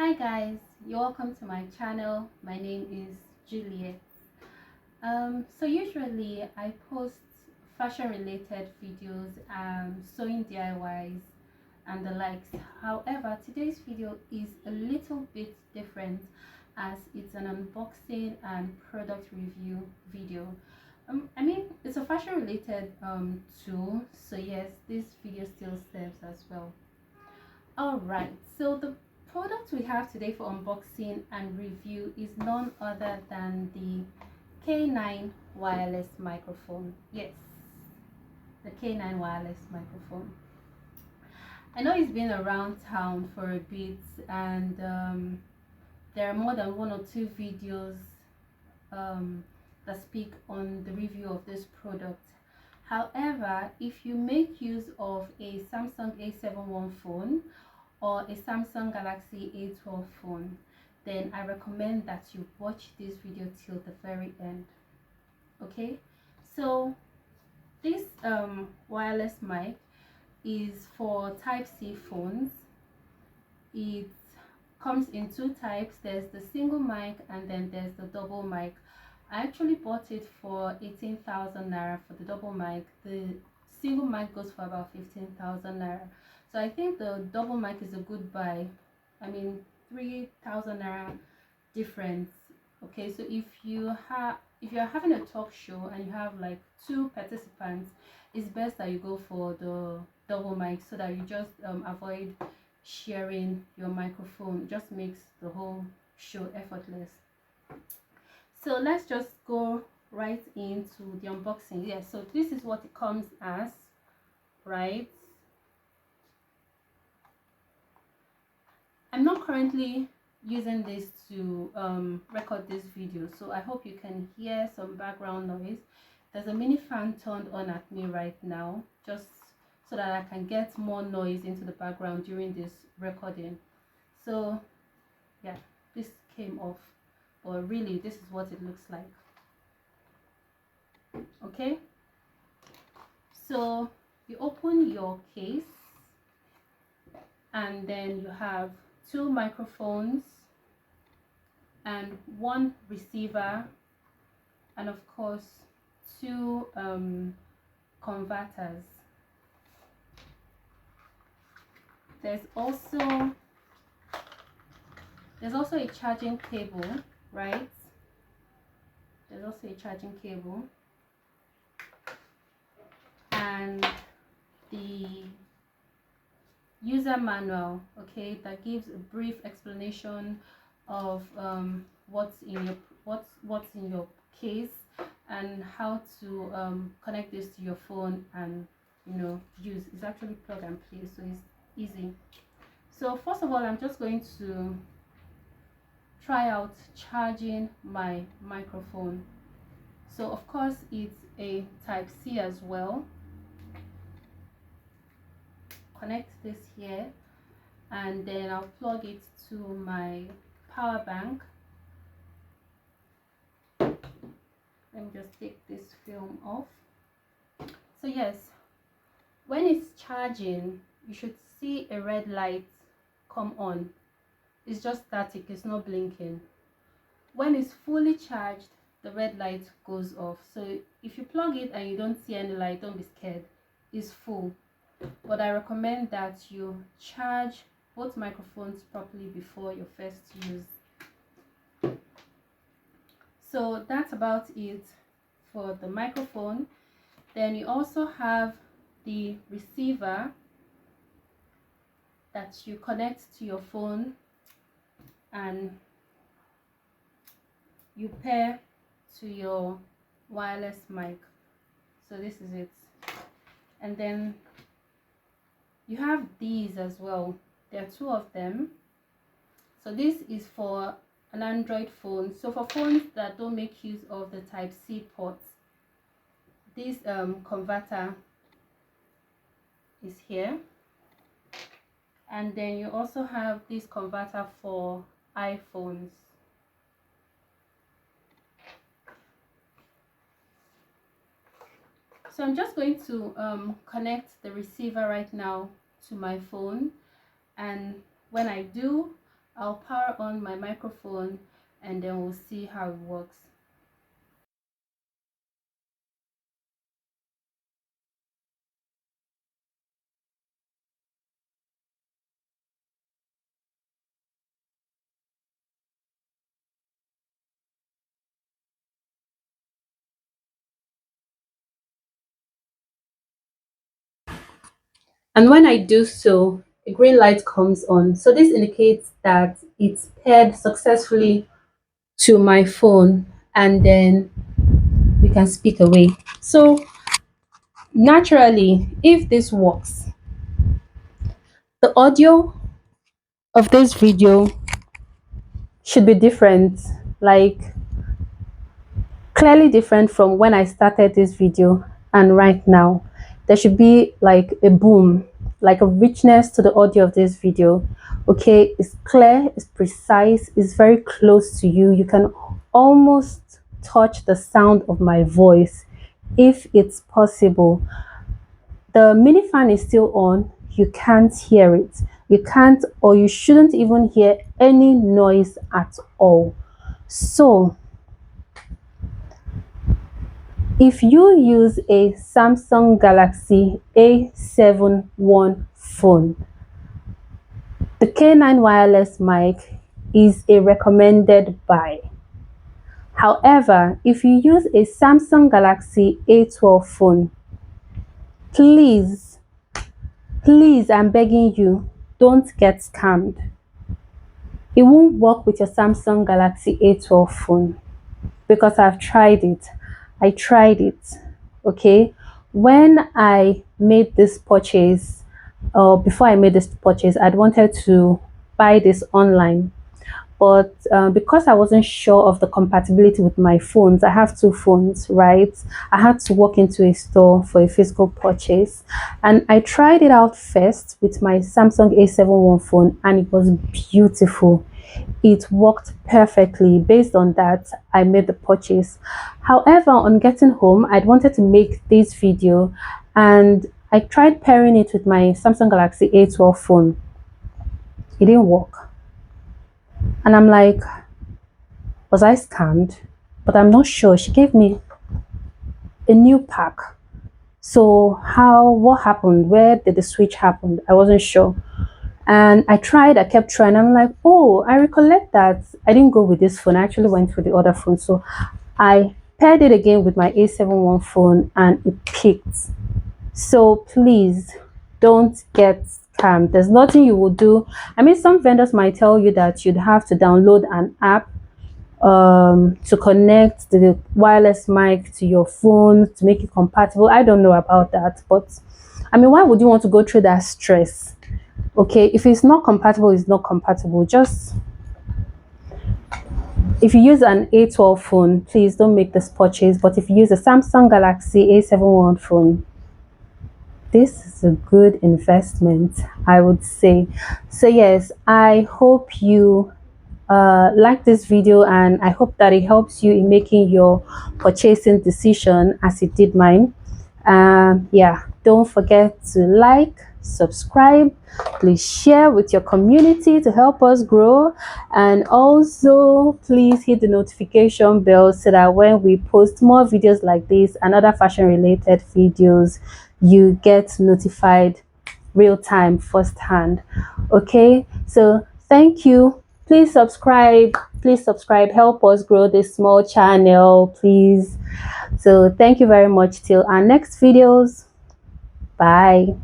Hi guys, you're welcome to my channel. My name is Juliet. So usually I post fashion related videos, sewing DIYs and the likes. However, today's video is a little bit different as it's an unboxing and product review video. It's a fashion related tool, so yes, this video still serves as well. Alright, so the product we have today for unboxing and review is none other than the K9 wireless microphone. Yes, the K9 wireless microphone. I know it's been around town for a bit, and there are more than one or two videos that speak on the review of this product. However, if you make use of a Samsung A71 phone or a Samsung Galaxy A12 phone, then I recommend that you watch this video till the very end. Okay, so this wireless mic is for Type-C phones. It comes in two types. There's the single mic and then there's the double mic. I actually bought it for 18,000 naira for the double mic. The single mic goes for about 15,000 naira. So I think the double mic is a good buy. 3,000 naira difference. Okay, so if you're having a talk show and you have like two participants, it's best that you go for the double mic so that you just avoid sharing your microphone. It just makes the whole show effortless. So let's just go right into the unboxing. Yeah, so this is what it comes as, right? I'm not currently using this to record this video, so I hope you can hear some background noise. There's a mini fan turned on at me right now, just so that I can get more noise into the background during this recording. So yeah, this came off, but really this is what it looks like. Okay, so you open your case and then you have two microphones and one receiver, and of course two converters. There's also a charging cable, right? There's also a charging cable and the user manual, okay, that gives a brief explanation of what's in your case and how to connect this to your phone and use. It's actually plug and play, so it's easy. So first of all, I'm just going to try out charging my microphone. So of course it's a Type-C as well. Connect this here and then I'll plug it to my power bank. Let me just take this film off. So yes, when it's charging, you should see a red light come on. It's just static, it's not blinking. When it's fully charged, the red light goes off. So if you plug it and you don't see any light, don't be scared, it's full. But I recommend that you charge both microphones properly before your first use. So that's about it for the microphone. Then you also have the receiver that you connect to your phone and you pair to your wireless mic. So this is it. And then you have these as well. There are two of them. So this is for an Android phone. So for phones that don't make use of the Type-C ports, this converter is here. And then you also have this converter for iPhones. So I'm just going to connect the receiver right now to my phone, and when I do, I'll power on my microphone and then we'll see how it works. And when I do so, a green light comes on. So this indicates that it's paired successfully to my phone, and then we can speak away. So naturally, if this works, the audio of this video should be different, like clearly different from when I started this video and right now. There should be like a boom, like a richness to the audio of this video. Okay, it's clear, it's precise, it's very close to you. You can almost touch the sound of my voice if it's possible. The mini fan is still on, you can't hear it. You can't, or you shouldn't even hear any noise at all. So if you use a Samsung Galaxy A71 phone, the K9 wireless mic is a recommended buy. However, if you use a Samsung Galaxy A12 phone, please, I'm begging you, don't get scammed. It won't work with your Samsung Galaxy A12 phone because I've tried it. I tried it. Okay. When I made this purchase, or before I made this purchase, I'd wanted to buy this online, but because I wasn't sure of the compatibility with my phones, I have two phones, right? I had to walk into a store for a physical purchase, and I tried it out first with my Samsung A71 phone, and it was beautiful. It worked perfectly. Based on that, I made the purchase. However, on getting home, I'd wanted to make this video, and I tried pairing it with my Samsung Galaxy A12 phone. It didn't work. And I'm like, was I scammed? But I'm not sure. She gave me a new pack. So what happened? Where did the switch happen? I wasn't sure. And I kept trying. I'm like, oh, I recollect that I didn't go with this phone. I actually went with the other phone. So I paired it again with my A71 phone and it picked. So please don't get scammed. There's nothing you will do. I mean, some vendors might tell you that you'd have to download an app to connect the wireless mic to your phone to make it compatible. I don't know about that, but I mean, why would you want to go through that stress? Okay, if it's not compatible, it's not compatible. Just if you use an A12 phone, please don't make this purchase. But if you use a Samsung Galaxy A71 phone, this is a good investment, I would say. So yes, I hope you like this video, and I hope that it helps you in making your purchasing decision as it did mine. Yeah, don't forget to like, subscribe, please share with your community to help us grow, and also please hit the notification bell so that when we post more videos like this and other fashion related videos, you get notified real time, firsthand. Okay, so thank you. Please subscribe, help us grow this small channel, please. So thank you very much. Till our next videos, bye.